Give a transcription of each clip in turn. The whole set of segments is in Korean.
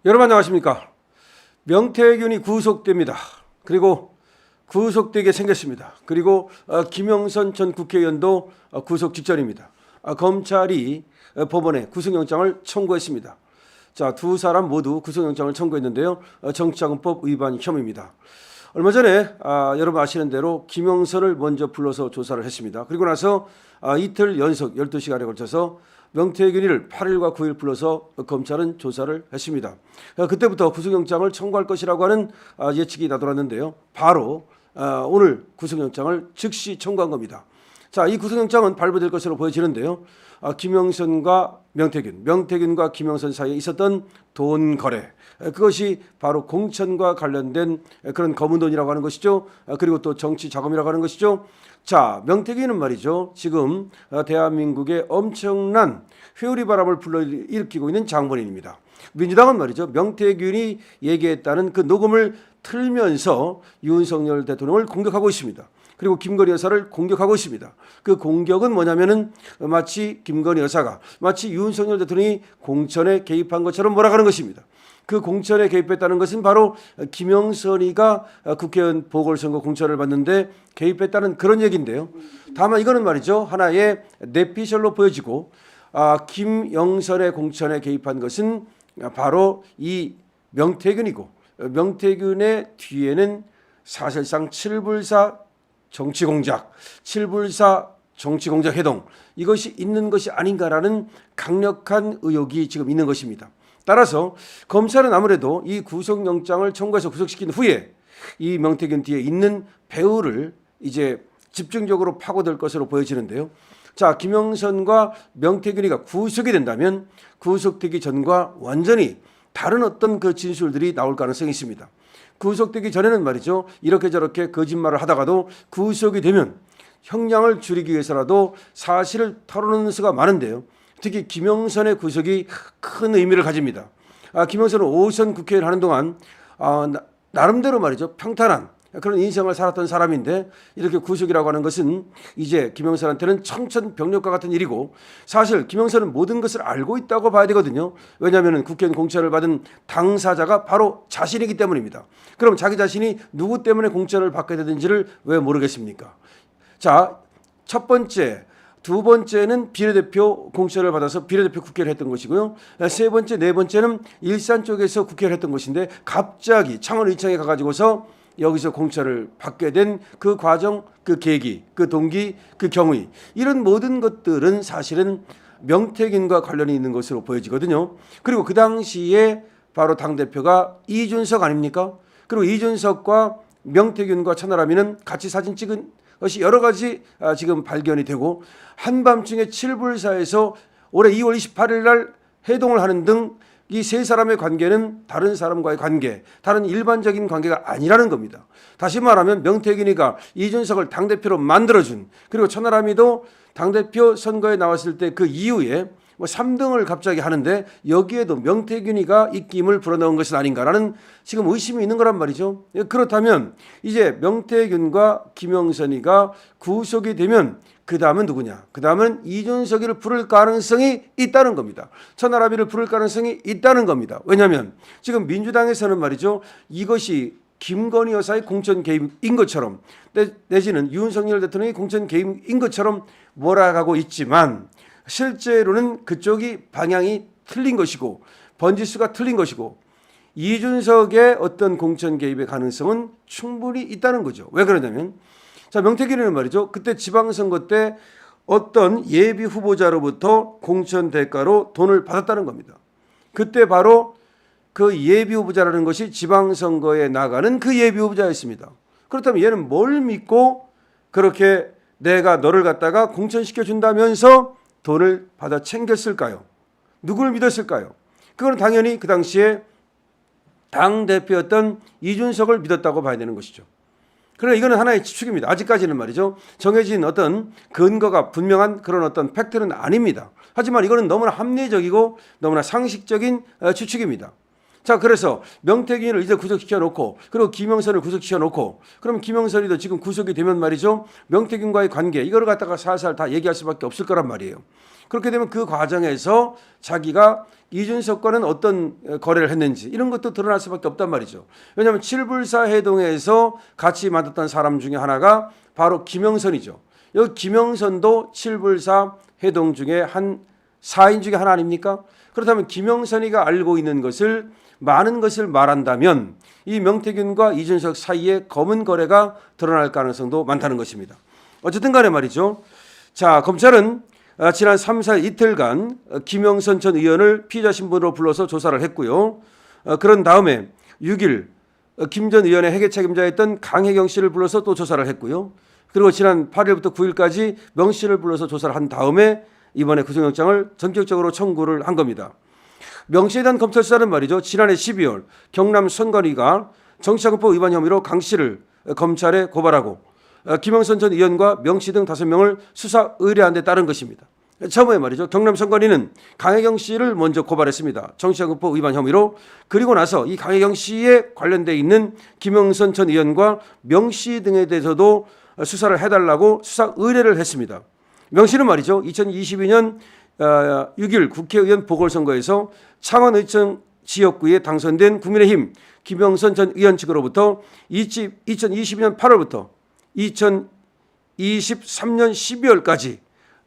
여러분 안녕하십니까? 명태균이 구속됩니다. 그리고 구속되게 생겼습니다. 그리고 김영선 전 국회의원도 구속 직전입니다. 검찰이 법원에 구속영장을 청구했습니다. 자, 두 사람 모두 구속영장을 청구했는데요. 정치자금법 위반 혐의입니다. 얼마 전에 여러분 아시는 대로 김영선을 먼저 불러서 조사를 했습니다. 그리고 나서 이틀 연속 12시간에 걸쳐서 명태균이를 8일과 9일 불러서 검찰은 조사를 했습니다. 그때부터 구속영장을 청구할 것이라고 하는 예측이 나돌았는데요. 바로 오늘 구속영장을 즉시 청구한 겁니다. 자, 이 구속영장은 발부될 것으로 보여지는데요. 김영선과 명태균과 김영선 사이에 있었던 돈 거래, 그것이 바로 공천과 관련된 그런 검은 돈이라고 하는 것이죠. 그리고 또 정치 자금이라고 하는 것이죠. 자, 명태균은 말이죠. 지금 대한민국에 엄청난 회오리 바람을 불러일으키고 있는 장본인입니다. 민주당은 말이죠. 명태균이 얘기했다는 그 녹음을 틀면서 윤석열 대통령을 공격하고 있습니다. 그리고 김건희 여사를 공격하고 있습니다. 그 공격은 뭐냐면은 마치 김건희 여사가 마치 윤석열 대통령이 공천에 개입한 것처럼 몰아가는 것입니다. 그 공천에 개입했다는 것은 바로 김영선이가 국회의원 보궐선거 공천을 받는데 개입했다는 그런 얘기인데요. 다만 이거는 말이죠. 하나의 뇌피셜로 보여지고 김영선의 공천에 개입한 것은 바로 이 명태균이고, 명태균의 뒤에는 사실상 7불사 정치공작, 7불사 정치공작 해동, 이것이 있는 것이 아닌가라는 강력한 의혹이 지금 있는 것입니다. 따라서 검찰은 아무래도 이 구속영장을 청구해서 구속시킨 후에 이 명태균 뒤에 있는 배후를 이제 집중적으로 파고들 것으로 보여지는데요. 자, 김영선과 명태균이가 구속이 된다면 구속되기 전과 완전히 다른 어떤 그 진술들이 나올 가능성이 있습니다. 구속되기 전에는 말이죠. 이렇게 저렇게 거짓말을 하다가도 구속이 되면 형량을 줄이기 위해서라도 사실을 털어놓는 수가 많은데요. 특히 김영선의 구속이 큰 의미를 가집니다. 김영선은 5선 국회의원 하는 동안 나름대로 말이죠. 평탄한 그런 인생을 살았던 사람인데 이렇게 구속이라고 하는 것은 이제 김영선한테는 청천벽력과 같은 일이고, 사실 김영선은 모든 것을 알고 있다고 봐야 되거든요. 왜냐하면 국회의원 공천을 받은 당사자가 바로 자신이기 때문입니다. 그럼 자기 자신이 누구 때문에 공천을 받게 되는지를 왜 모르겠습니까? 자, 첫 번째, 두 번째는 비례대표 공천을 받아서 비례대표 국회를 했던 것이고요. 세 번째, 네 번째는 일산 쪽에서 국회를 했던 것인데 갑자기 창원의청에 가가지고서 여기서 공천을 받게 된 그 과정, 그 계기, 그 동기, 그 경위, 이런 모든 것들은 사실은 명태균과 관련이 있는 것으로 보여지거든요. 그리고 그 당시에 바로 당대표가 이준석 아닙니까? 그리고 이준석과 명태균과 천하람이는 같이 사진 찍은 것이 여러 가지 지금 발견이 되고, 한밤중에 7불사에서 올해 2월 28일 날 해동을 하는 등 이 세 사람의 관계는 다른 사람과의 관계, 다른 일반적인 관계가 아니라는 겁니다. 다시 말하면 명태균이가 이준석을 당대표로 만들어준, 그리고 천하람이도 당대표 선거에 나왔을 때 그 이후에 3등을 갑자기 하는데 여기에도 명태균이가 입김을 불어넣은 것은 아닌가라는 지금 의심이 있는 거란 말이죠. 그렇다면 이제 명태균과 김영선이가 구속이 되면 그 다음은 누구냐? 그 다음은 이준석이를 부를 가능성이 있다는 겁니다. 천하람이를 부를 가능성이 있다는 겁니다. 왜냐하면 지금 민주당에서는 말이죠. 이것이 김건희 여사의 공천 개입인 것처럼 내지는 윤석열 대통령의 공천 개입인 것처럼 몰아가고 있지만, 실제로는 그쪽이 방향이 틀린 것이고 번지수가 틀린 것이고 이준석의 어떤 공천 개입의 가능성은 충분히 있다는 거죠. 왜 그러냐면, 자, 명태균은 말이죠. 그때 지방선거 때 어떤 예비 후보자로부터 공천 대가로 돈을 받았다는 겁니다. 그때 바로 그 예비 후보자라는 것이 지방선거에 나가는 그 예비 후보자였습니다. 그렇다면 얘는 뭘 믿고 그렇게 내가 너를 갖다가 공천시켜준다면서 돈을 받아 챙겼을까요? 누구를 믿었을까요? 그건 당연히 그 당시에 당대표였던 이준석을 믿었다고 봐야 되는 것이죠. 그러나 이거는 하나의 추측입니다. 아직까지는 말이죠. 정해진 어떤 근거가 분명한 그런 어떤 팩트는 아닙니다. 하지만 이거는 너무나 합리적이고 너무나 상식적인 추측입니다. 자, 그래서 명태균을 이제 구속시켜 놓고, 그리고 김영선을 구속시켜 놓고, 그럼 김영선이도 지금 구속이 되면 말이죠. 명태균과의 관계, 이거를 갖다가 살살 다 얘기할 수밖에 없을 거란 말이에요. 그렇게 되면 그 과정에서 자기가 이준석과는 어떤 거래를 했는지 이런 것도 드러날 수밖에 없단 말이죠. 왜냐하면 7불사 회동에서 같이 만났던 사람 중에 하나가 바로 김영선이죠. 여기 김영선도 7불사 회동 중에 한 4인 중에 하나 아닙니까? 그렇다면 김영선이가 알고 있는 것을 많은 것을 말한다면 이 명태균과 이준석 사이에 검은 거래가 드러날 가능성도 많다는 것입니다. 어쨌든 간에 말이죠. 자, 검찰은 지난 3, 4일 이틀간 김영선 전 의원을 피의자 신분으로 불러서 조사를 했고요. 그런 다음에 6일 김 전 의원의 회계 책임자였던 강혜경 씨를 불러서 또 조사를 했고요. 그리고 지난 8일부터 9일까지 명 씨를 불러서 조사를 한 다음에 이번에 구속영장을 전격적으로 청구를 한 겁니다. 명 씨에 대한 검찰 수사는 말이죠. 지난해 12월 경남 선관위가 정치자금법 위반 혐의로 강 씨를 검찰에 고발하고 김영선 전 의원과 명 씨 등 5명을 수사 의뢰한 데 따른 것입니다. 처음에 말이죠. 경남 선관위는 강혜경 씨를 먼저 고발했습니다. 정치자금법 위반 혐의로. 그리고 나서 이 강혜경 씨에 관련돼 있는 김영선 전 의원과 명 씨 등에 대해서도 수사를 해달라고 수사 의뢰를 했습니다. 명 씨는 말이죠. 2022년 6일 국회의원 보궐선거에서 창원의청 지역구에 당선된 국민의힘 김영선 전 의원 측으로부터 2022년 8월부터 2023년 12월까지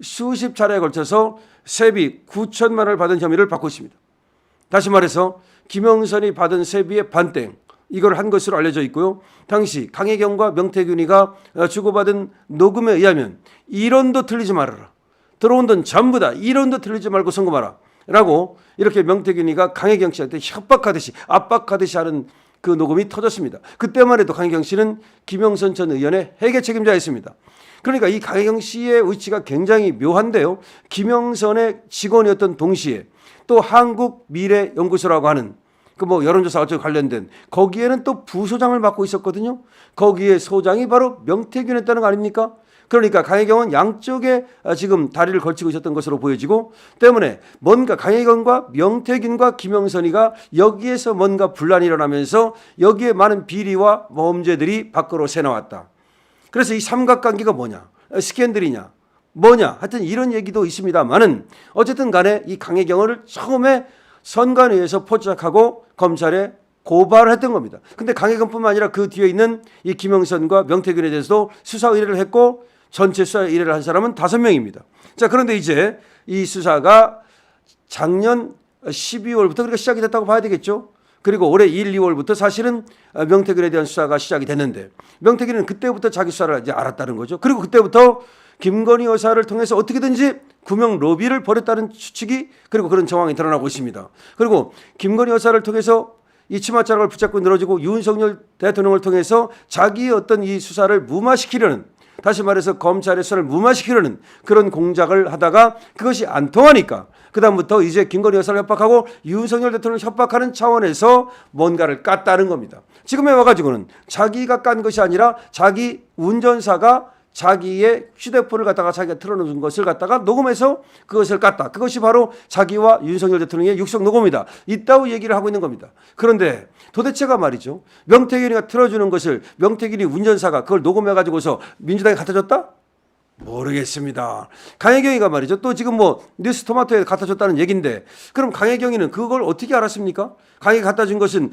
수십 차례에 걸쳐서 세비 9천만 원을 받은 혐의를 받고 있습니다. 다시 말해서 김영선이 받은 세비의 반땡 이걸 한 것으로 알려져 있고요. 당시 강혜경과 명태균이가 주고받은 녹음에 의하면 1원도 틀리지 말아라. 들어온 돈 전부 다 1원도 틀리지 말고 송금하라. 라고 이렇게 명태균이가 강혜경 씨한테 협박하듯이 압박하듯이 하는 그 녹음이 터졌습니다. 그때만 해도 강혜경 씨는 김영선 전 의원의 회계 책임자였습니다. 그러니까 이 강혜경 씨의 위치가 굉장히 묘한데요. 김영선의 직원이었던 동시에 또 한국미래연구소라고 하는 그 뭐 여론조사 어쩌고 관련된 거기에는 또 부소장을 맡고 있었거든요. 거기에 소장이 바로 명태균이었다는 거 아닙니까? 그러니까 강혜경은 양쪽에 지금 다리를 걸치고 있었던 것으로 보여지고 때문에 뭔가 강혜경과 명태균과 김영선이가 여기에서 뭔가 분란이 일어나면서 여기에 많은 비리와 범죄들이 밖으로 새나왔다. 그래서 이 삼각관계가 뭐냐? 스캔들이냐? 뭐냐? 하여튼 이런 얘기도 있습니다만은 어쨌든 간에 이 강혜경을 처음에 선관위에서 포착하고 검찰에 고발을 했던 겁니다. 근데 강혜경뿐만 아니라 그 뒤에 있는 이 김영선과 명태균에 대해서도 수사 의뢰를 했고 전체 수사 의뢰를 한 사람은 5명입니다. 자, 그런데 이제 이 수사가 작년 12월부터 그러니까 시작이 됐다고 봐야 되겠죠. 그리고 올해 1, 2월부터 사실은 명태균에 대한 수사가 시작이 됐는데 명태균은 그때부터 자기 수사를 이제 알았다는 거죠. 그리고 그때부터 김건희 여사를 통해서 어떻게든지 구명 로비를 벌였다는 추측이 그리고 그런 정황이 드러나고 있습니다. 그리고 김건희 여사를 통해서 이 치맛자락을 붙잡고 늘어지고 윤석열 대통령을 통해서 자기의 어떤 이 수사를 무마시키려는 다시 말해서 검찰의 수사를 무마시키려는 그런 공작을 하다가 그것이 안 통하니까 그다음부터 이제 김건희 여사를 협박하고 윤석열 대통령을 협박하는 차원에서 뭔가를 깠다는 겁니다. 지금에 와가지고는 자기가 깐 것이 아니라 자기 운전사가 자기의 휴대폰을 갖다가 자기가 틀어놓은 것을 갖다가 녹음해서 그것을 깠다. 그것이 바로 자기와 윤석열 대통령의 육성 녹음이다. 있다고 얘기를 하고 있는 겁니다. 그런데 도대체가 말이죠. 명태균이가 틀어주는 것을 명태균이 운전사가 그걸 녹음해가지고서 민주당에 갖다 줬다? 모르겠습니다. 강혜경이가 말이죠. 또 지금 뭐 뉴스토마토에 갖다 줬다는 얘기인데 그럼 강혜경이는 그걸 어떻게 알았습니까? 강혜경이 갖다 준 것은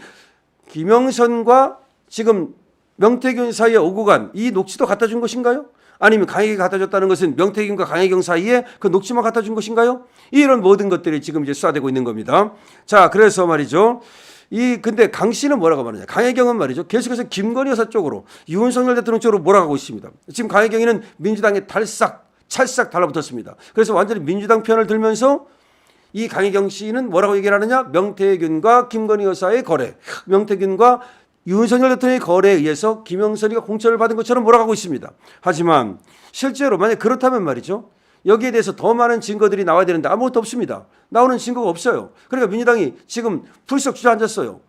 김영선과 지금 명태균 사이에 오고 간 이 녹취도 갖다 준 것인가요? 아니면 강혜경이 갖다 줬다는 것은 명태균과 강혜경 사이에 그 녹취만 갖다 준 것인가요? 이런 모든 것들이 지금 이제 수사되고 있는 겁니다. 자, 그래서 말이죠. 근데 강 씨는 뭐라고 말하냐? 강혜경은 말이죠. 계속해서 김건희 여사 쪽으로 윤석열 대통령 쪽으로 몰아가고 있습니다. 지금 강혜경이는 민주당에 찰싹 달라붙었습니다. 그래서 완전히 민주당 편을 들면서 이 강혜경 씨는 뭐라고 얘기를 하느냐? 명태균과 김건희 여사의 거래, 명태균과 윤석열 대통령의 거래에 의해서 김영선이가 공천을 받은 것처럼 몰아가고 있습니다. 하지만 실제로 만약 그렇다면 말이죠. 여기에 대해서 더 많은 증거들이 나와야 되는데 아무것도 없습니다. 나오는 증거가 없어요. 그러니까 민주당이 지금 풀썩 주저앉았어요.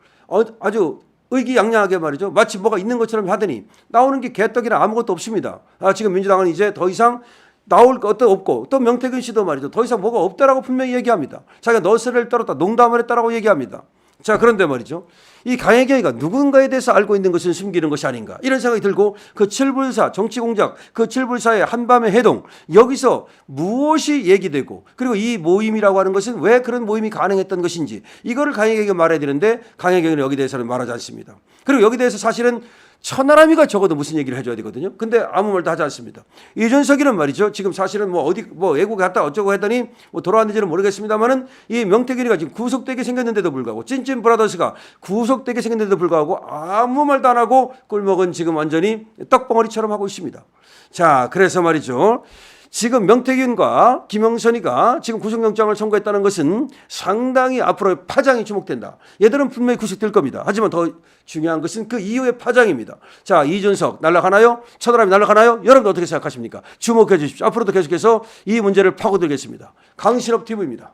아주 의기양양하게 말이죠. 마치 뭐가 있는 것처럼 하더니 나오는 게 개떡이나 아무것도 없습니다. 지금 민주당은 이제 더 이상 나올 것도 없고 또 명태균 씨도 말이죠. 더 이상 뭐가 없다라고 분명히 얘기합니다. 자기가 너스레를 떨었다, 농담을 했다라고 얘기합니다. 자, 그런데 말이죠. 이 강혜경이가 누군가에 대해서 알고 있는 것은 숨기는 것이 아닌가 이런 생각이 들고 그 칠불사 정치공작 그 칠불사의 한밤의 해동 여기서 무엇이 얘기되고 그리고 이 모임이라고 하는 것은 왜 그런 모임이 가능했던 것인지 이거를 강혜경이가 말해야 되는데 강혜경이는 여기 대해서는 말하지 않습니다. 그리고 여기 대해서 사실은 천하람이가 적어도 무슨 얘기를 해줘야 되거든요. 근데 아무 말도 하지 않습니다. 이준석이는 말이죠. 지금 사실은 뭐 어디 뭐 외국에 갔다 어쩌고 했더니 뭐 돌아왔는지는 모르겠습니다만은 이 명태균이가 지금 구속되게 생겼는데도 불구하고 찐찐 브라더스가 구속되게 생겼는데도 불구하고 아무 말도 안 하고 꿀먹은 지금 완전히 떡벙어리처럼 하고 있습니다. 자, 그래서 말이죠. 지금 명태균과 김영선이가 지금 구속영장을 청구했다는 것은 상당히 앞으로의 파장이 주목된다. 얘들은 분명히 구속될 겁니다. 하지만 더 중요한 것은 그 이후의 파장입니다. 자, 이준석 날아가나요? 천하람이 날아가나요? 여러분 어떻게 생각하십니까? 주목해 주십시오. 앞으로도 계속해서 이 문제를 파고들겠습니다. 강신업 TV입니다.